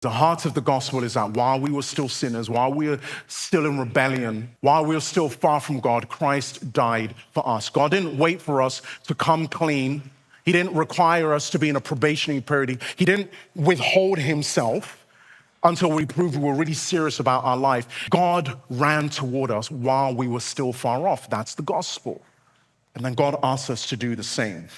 The heart of the gospel is that while we were still sinners, while we were still in rebellion, while we were still far from God, Christ died for us. God didn't wait for us to come clean. He didn't require us to be in a probationary period. He didn't withhold himself until we proved we were really serious about our life. God ran toward us while we were still far off. That's the gospel. And then God asks us to do the same.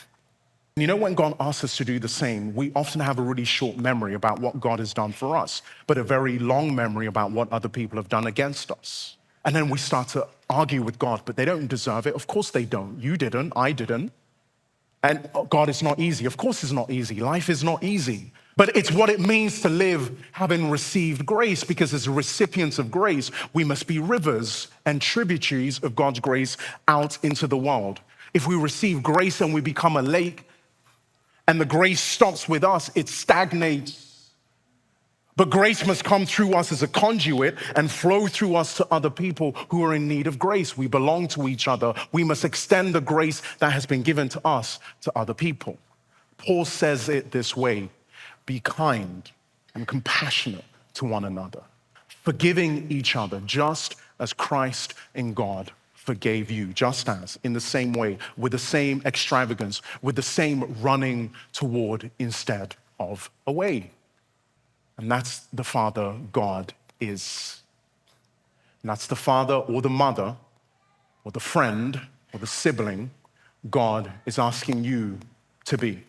You know, when God asks us to do the same, we often have a really short memory about what God has done for us, but a very long memory about what other people have done against us. And then we start to argue with God, but they don't deserve it. Of course they don't. You didn't, I didn't. And God, it's not easy. Of course it's not easy. Life is not easy. But it's what it means to live having received grace, because as recipients of grace, we must be rivers and tributaries of God's grace out into the world. If we receive grace and we become a lake, and the grace stops with us, it stagnates. But grace must come through us as a conduit and flow through us to other people who are in need of grace. We belong to each other. We must extend the grace that has been given to us to other people. Paul says it this way: be kind and compassionate to one another, forgiving each other just as Christ in God forgave you, just as, in the same way, with the same extravagance, with the same running toward instead of away. And that's the Father God is. And that's the father or the mother or the friend or the sibling God is asking you to be.